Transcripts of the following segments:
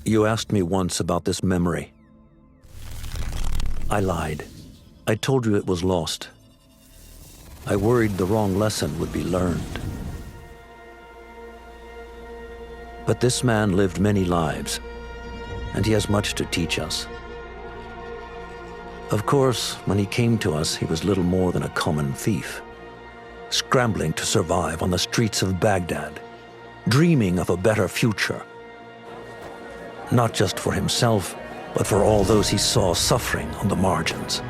You asked me once about this memory. I lied. I told you it was lost. I worried the wrong lesson would be learned. But this man lived many lives, and he has much to teach us. Of course, when he came to us, he was little more than a common thief, scrambling to survive on the streets of Baghdad, dreaming of a better future. Not just for himself, but for all those he saw suffering on the margins.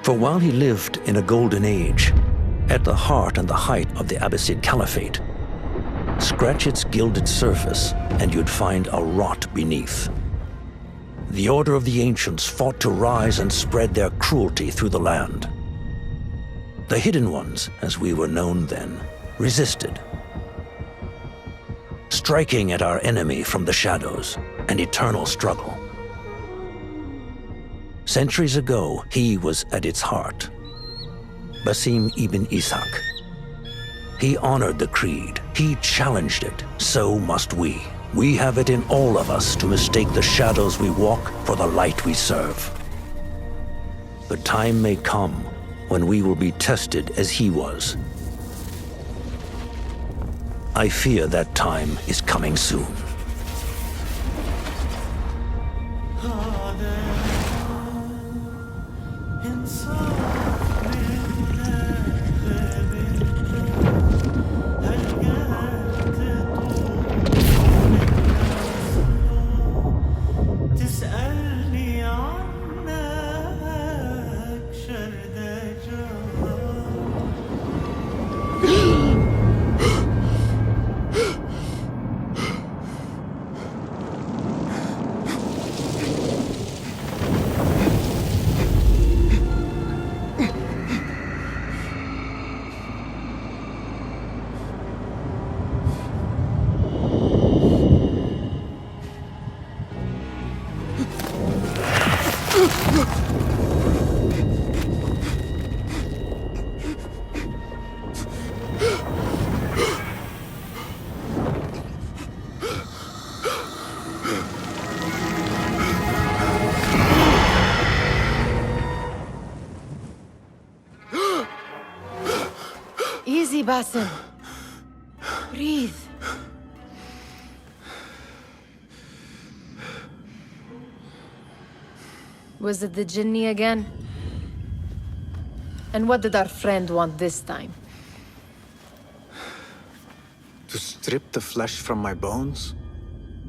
For while he lived in a golden age, at the heart and the height of the Abbasid Caliphate, scratch its gilded surface and you'd find a rot beneath. The Order of the Ancients fought to rise and spread their cruelty through the land. The Hidden Ones, as we were known then, resisted, striking at our enemy from the shadows, an eternal struggle. Centuries ago, he was at its heart, Basim ibn Ishaq. He honored the creed, he challenged it, so must we. We have it in all of us to mistake the shadows we walk for the light we serve. The time may come when we will be tested as he was. I fear that time is coming soon. Easy, Basim. Breathe. Was it the Jinni again? And what did our friend want this time? To strip the flesh from my bones?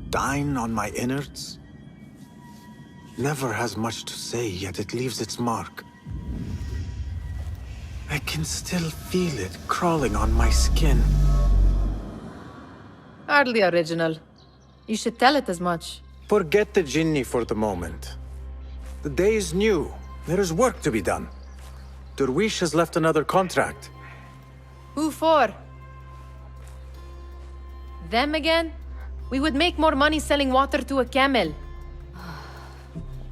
Dine on my innards? Never has much to say, yet it leaves its mark. I can still feel it crawling on my skin. Hardly original. You should tell it as much. Forget the Jinni for the moment. The day is new. There is work to be done. Derwish has left another contract. Who for? Them again? We would make more money selling water to a camel.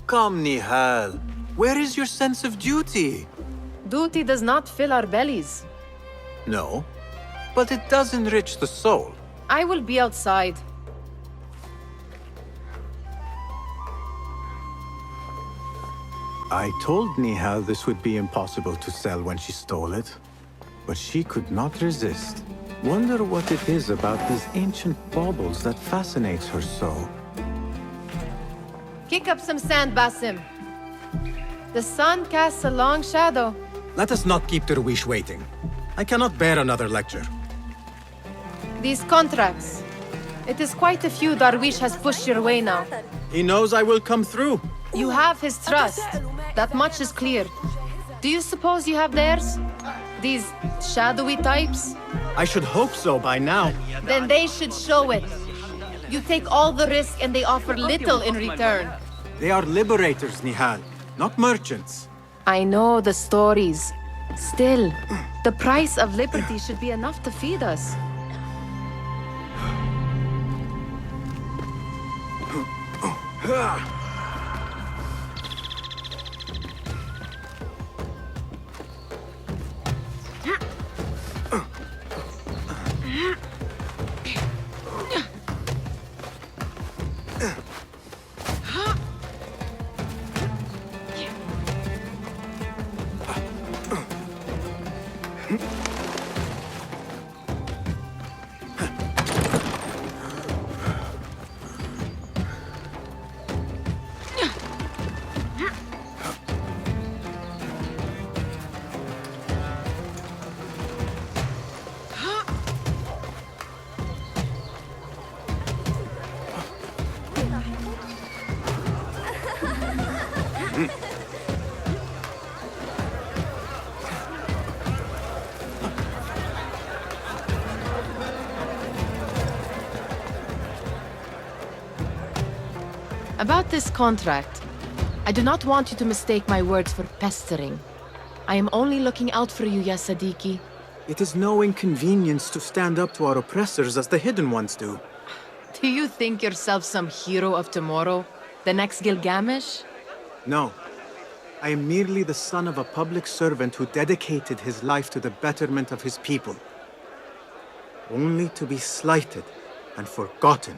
Come, Nihal. Where is your sense of duty? Duty does not fill our bellies. No, but it does enrich the soul. I will be outside. I told Nihal this would be impossible to sell when she stole it, but she could not resist. Wonder what it is about these ancient baubles that fascinates her so. Kick up some sand, Basim. The sun casts a long shadow. Let us not keep Derwish waiting. I cannot bear another lecture. These contracts. It is quite a few Darwish has pushed your way now. He knows I will come through. You have his trust. That much is clear. Do you suppose you have theirs? These shadowy types? I should hope so by now. Then they should show it. You take all the risk and they offer little in return. They are liberators, Nihal, not merchants. I know the stories. Still, the price of liberty should be enough to feed us. About this contract, I do not want you to mistake my words for pestering. I am only looking out for you, ya Sadiki. It is no inconvenience to stand up to our oppressors as the Hidden Ones do. Do you think yourself some hero of tomorrow? The next Gilgamesh? No. I am merely the son of a public servant who dedicated his life to the betterment of his people. Only to be slighted and forgotten.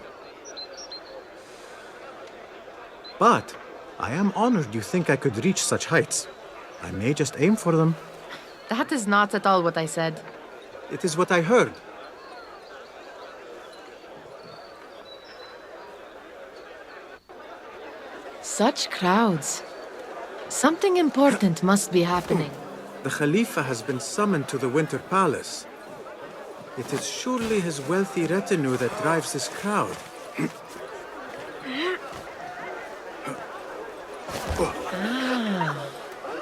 But I am honored you think I could reach such heights. I may just aim for them. That is not at all what I said. It is what I heard. Such crowds. Something important must be happening. The Khalifa has been summoned to the Winter Palace. It is surely his wealthy retinue that drives this crowd.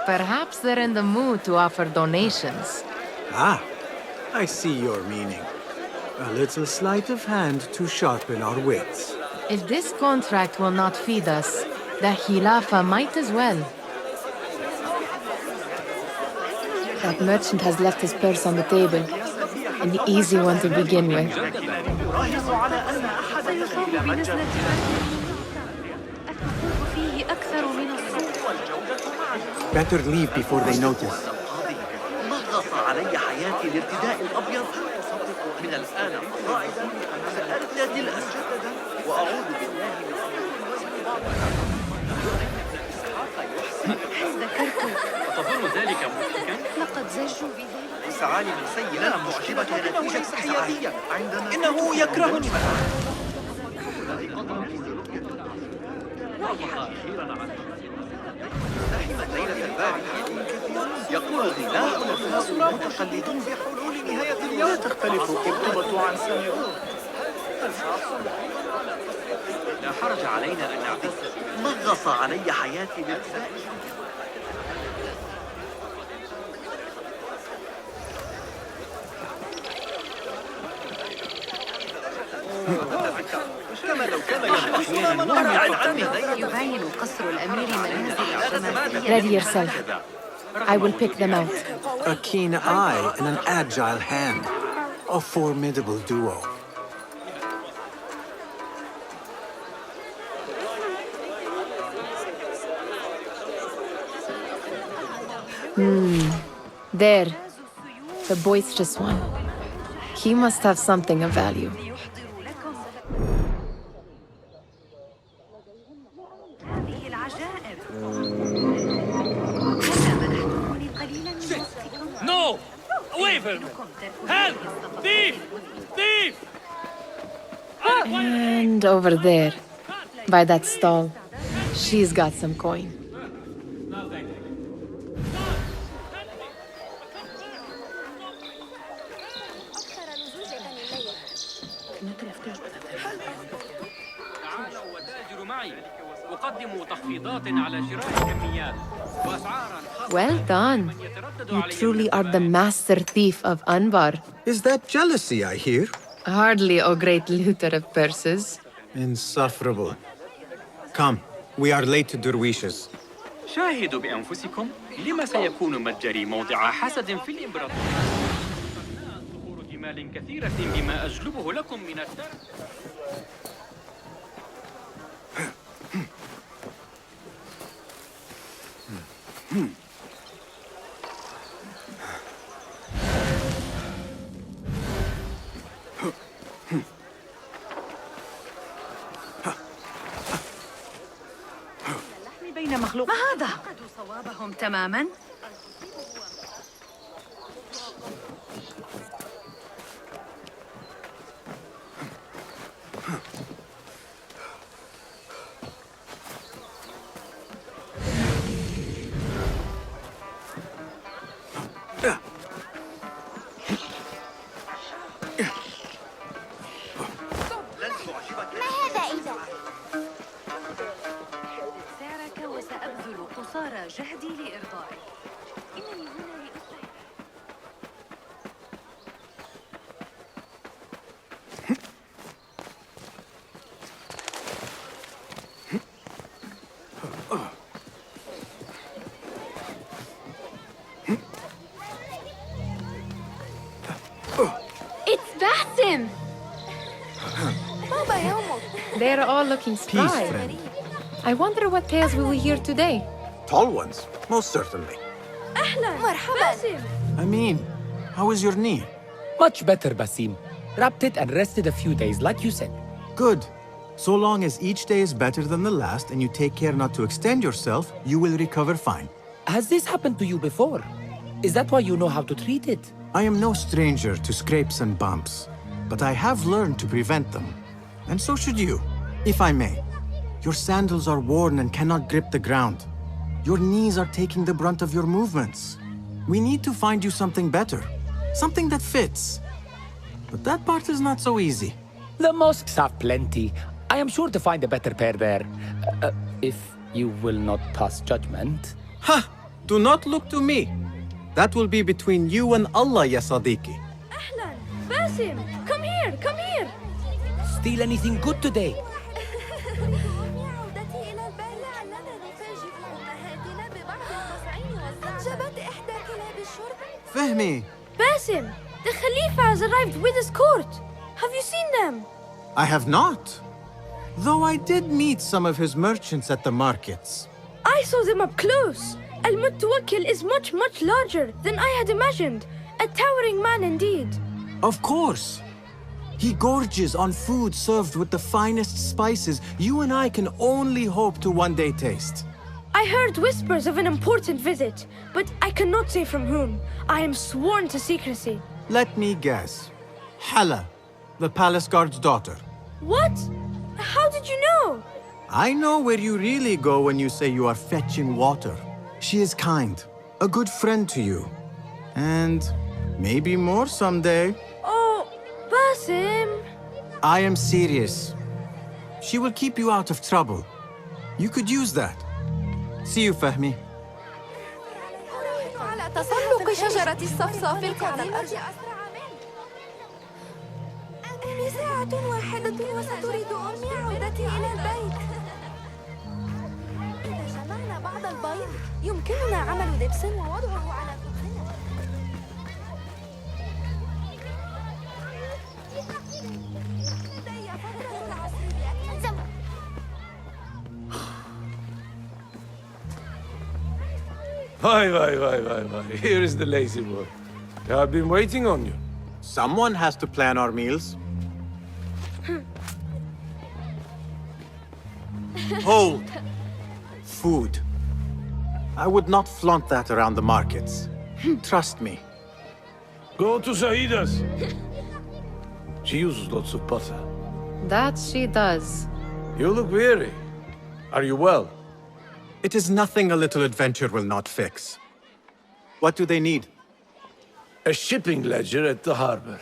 Perhaps they're in the mood to offer donations. Ah, I see your meaning. A little sleight of hand to sharpen our wits. If this contract will not feed us, the Khilafah might as well. That merchant has left his purse on the table. An easy one to begin with. Better leave before they notice. نغص علي حياتي الارتداء الأبيض من الآن صاعدا سأرتدي الأسود وأعوذ بالله من تظن ذلك مضحكا؟ لقد زجوا بذلك. ليس عالم سيء لا معجبك نتيجة حياتية إنه يكرهني ليلة البارحة يقول الغناء والناس متقلدون بحلول نهاية اليوم لا تختلف قرطبة عن سنغور لا حرج علينا أن نعتذر. نغص علي حياتي الارتداء كما لو كان يبين قصر الأمير منازل الشمالية. Ready yourself. I will pick them out. A keen eye and an agile hand. A formidable duo. There. The boisterous one. He must have something of value. هذه العجائب. هلا منحتموني قليلا من وقتكم. No! Away from me! Help! Thief! Thief! And over there, by that stall, she's got some coin. تعالوا وتاجروا معي. أقدم تخفيضات على شراء كميات وأسعارا خاصة. Well done. You truly are the master thief of Anbar. Is that jealousy I hear? Hardly, O great looter of purses. Insufferable. Come, we are late to Derwishes. شاهدوا بأنفسكم لما سيكون متجري موضع حسد في الإمبراطورية. ظهور جمال كثيرة بما أجلبه لكم من الدرب. بين مخلوق. ما هذا؟ فقدوا صوابهم تماما. سعرك وسأبذل قصارى جهدي لإرضائك. باسم! They're all looking Peace, spry. friend. I wonder what tales we will hear today. Tall ones, most certainly. باسم! I mean, how is your knee? Much better, Basim. Wrapped it and rested a few days, like you said. Good. So long as each day is better than the last and you take care not to extend yourself, you will recover fine. Has this happened to you before? Is that why you know how to treat it? I am no stranger to scrapes and bumps, but I have learned to prevent them. And so should you, if I may. Your sandals are worn and cannot grip the ground. Your knees are taking the brunt of your movements. We need to find you something better, something that fits. But that part is not so easy. The mosques have plenty. I am sure to find a better pair there. If you will not pass judgment. Ha! Do not look to me. That will be between you and Allah, ya Sadiqi. أهلاً! باسم! Come here! Come here! Steal anything good today? بعودتي إلى البيت لعلنا نفاجئ أمهاتنا ببعض التصعيد أنجبت إحدى كلاب الشرب. Fehmi, باسم! The Khalifa has arrived with his court. Have you seen them? I have not. Though I did meet some of his merchants at the markets. I saw them up close. Al-Mutawakkil is much larger than I had imagined. A towering man indeed. Of course. He gorges on food served with the finest spices you and I can only hope to one day taste. I heard whispers of an important visit, but I cannot say from whom. I am sworn to secrecy. Let me guess. Hala, the palace guard's daughter. What? How did you know? I know where you really go when you say you are fetching water. She is kind, a good friend to you. And maybe more someday. Oh, Basim. I am serious. She will keep you out of trouble. You could use that. See you, Fahmi. على تسلق شجرة الصفصاف القديمة أسرع منه. ساعة واحدة وستريد أمي عودتي إلى البيت. إذا جمعنا بعض البيض يمكننا عمل دبس ووضعه على فخذنا. لدي فترة العصر بأكمل. Why. Here is the lazy boy. I've been waiting on you. Someone has to plan our meals. Hold. Food. I would not flaunt that around the markets. Trust me. Go to Saida's. She uses lots of butter. That she does. You look weary. Are you well? It is nothing a little adventure will not fix. What do they need? A shipping ledger at the harbor.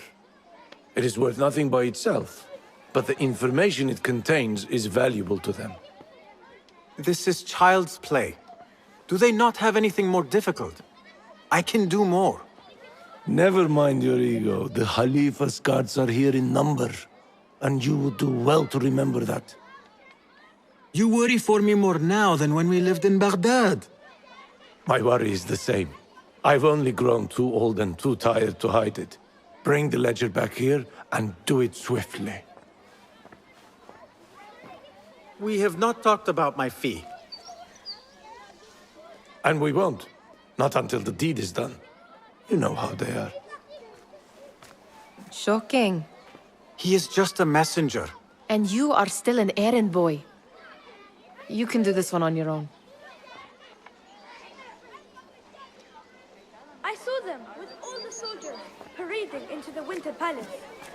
It is worth nothing by itself, but the information it contains is valuable to them. This is child's play. Do they not have anything more difficult? I can do more. Never mind your ego. The Khalifa's guards are here in number, and you would do well to remember that. You worry for me more now than when we lived in Baghdad. My worry is the same. I've only grown too old and too tired to hide it. Bring the ledger back here, and do it swiftly. We have not talked about my fee. And we won't. Not until the deed is done. You know how they are. Shocking. He is just a messenger. And you are still an errand boy. You can do this one on your own. I saw them with all the soldiers parading into the Winter Palace.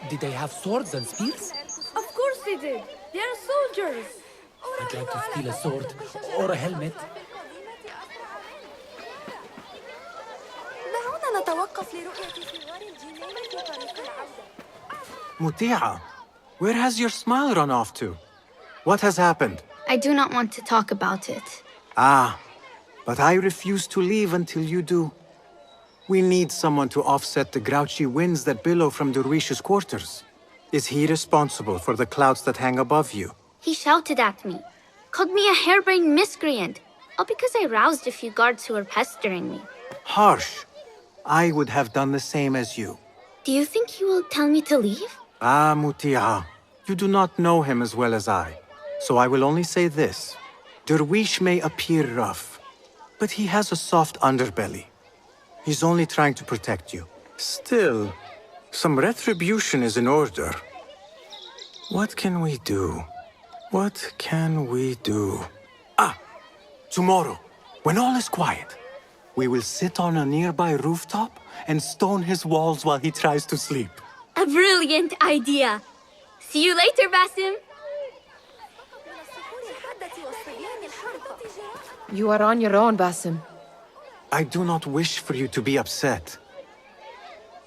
Did they have swords and spears? Of course they did. They are soldiers. I'd like to steal a sword or a helmet. دعونا نتوقف لرؤية ثوار الجنين في طريق العودة. Muti'a, where has your smile run off to? What has happened? I do not want to talk about it. Ah, but I refuse to leave until you do. We need someone to offset the grouchy winds that billow from Derwish's quarters. Is he responsible for the clouds that hang above you? He shouted at me, called me a harebrained miscreant, all because I roused a few guards who were pestering me. Harsh. I would have done the same as you. Do you think he will tell me to leave? Ah, Muti'a, you do not know him as well as I, so I will only say this. Derwish may appear rough, but he has a soft underbelly. He's only trying to protect you. Still, some retribution is in order. What can we do? What can we do? Ah! Tomorrow, when all is quiet, we will sit on a nearby rooftop and stone his walls while he tries to sleep. A brilliant idea. See you later, Basim. You are on your own, Basim. I do not wish for you to be upset.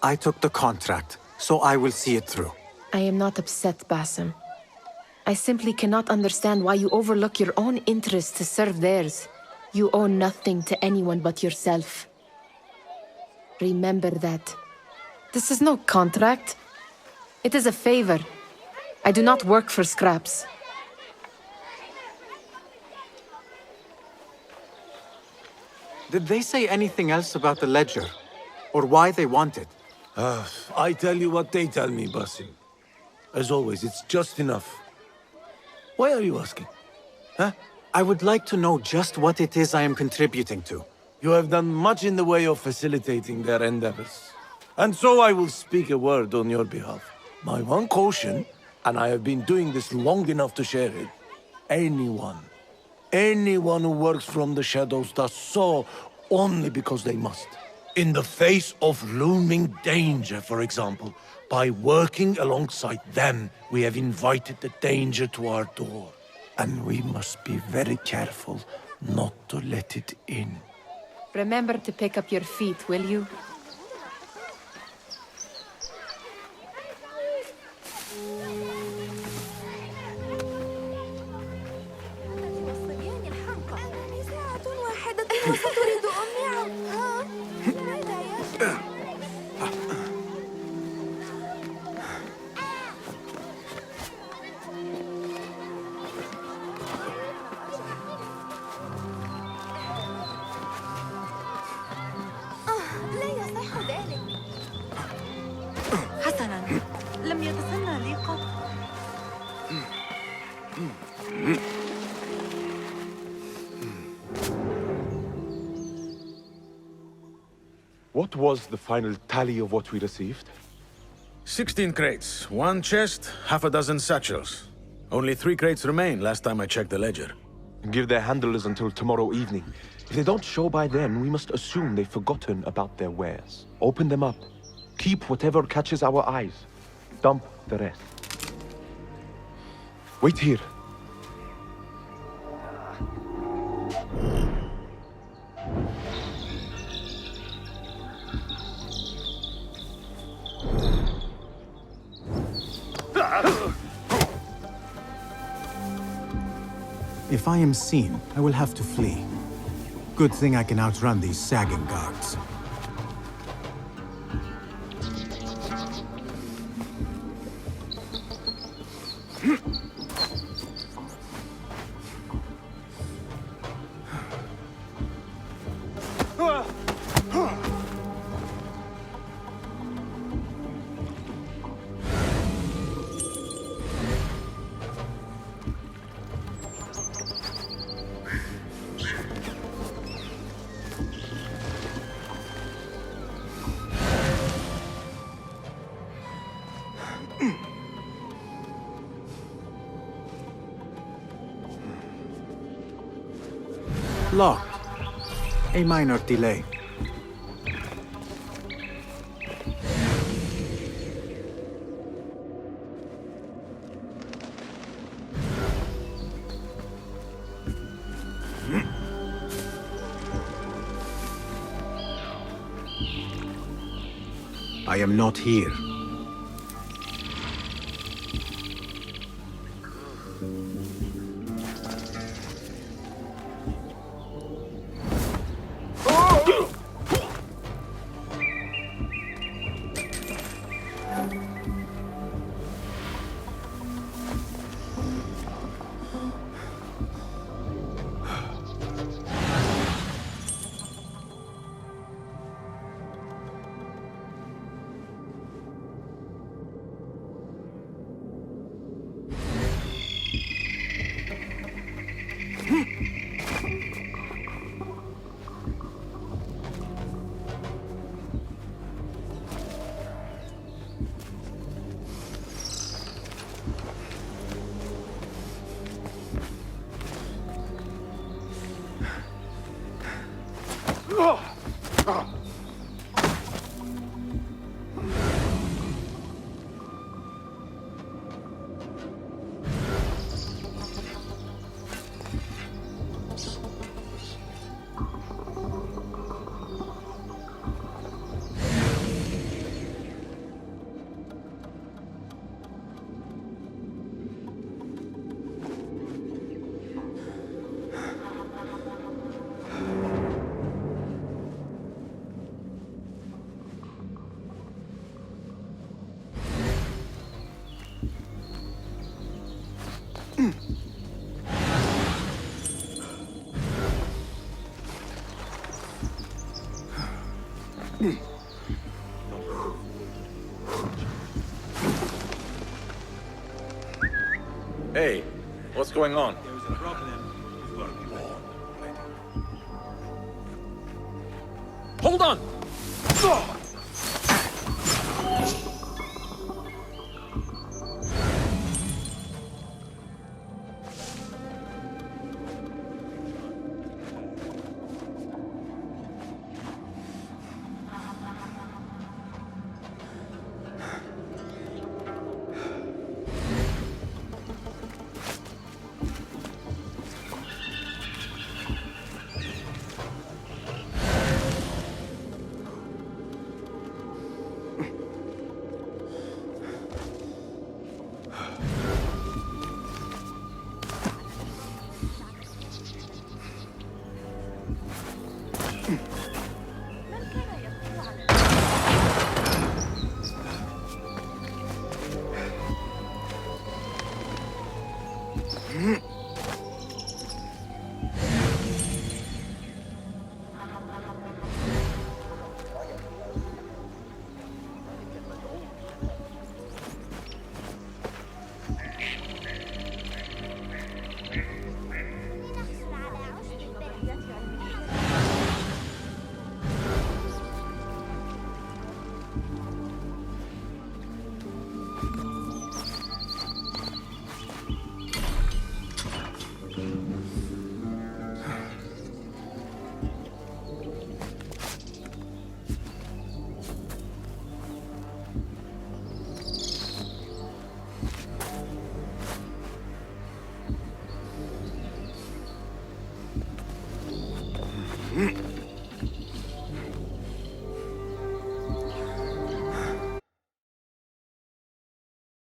I took the contract, so I will see it through. I am not upset, Basim. I simply cannot understand why you overlook your own interests to serve theirs. You owe nothing to anyone but yourself. Remember that. This is no contract. It is a favor. I do not work for scraps. Did they say anything else about the ledger? Or why they want it? I tell you what they tell me, Basim. As always, it's just enough. Why are you asking? Huh? I would like to know just what it is I am contributing to. You have done much in the way of facilitating their endeavors. And so I will speak a word on your behalf. My one caution, and I have been doing this long enough to share it, anyone who works from the shadows does so only because they must. In the face of looming danger, for example, by working alongside them, we have invited the danger to our door. And we must be very careful not to let it in. Remember to pick up your feet, will you? حسناً، لم يتصلنا لي قط. What was the final tally of what we received? 16 crates, 1 chest, half a dozen satchels. Only 3 crates remain last time I checked the ledger. Give their handlers until tomorrow evening. If they don't show by then, we must assume they've forgotten about their wares. Open them up. Keep whatever catches our eyes. Dump the rest. Wait here. If I am seen, I will have to flee. Good thing I can outrun these sagging guards. Locked. A minor delay. I am not here. Hey, what's going on? Hold on!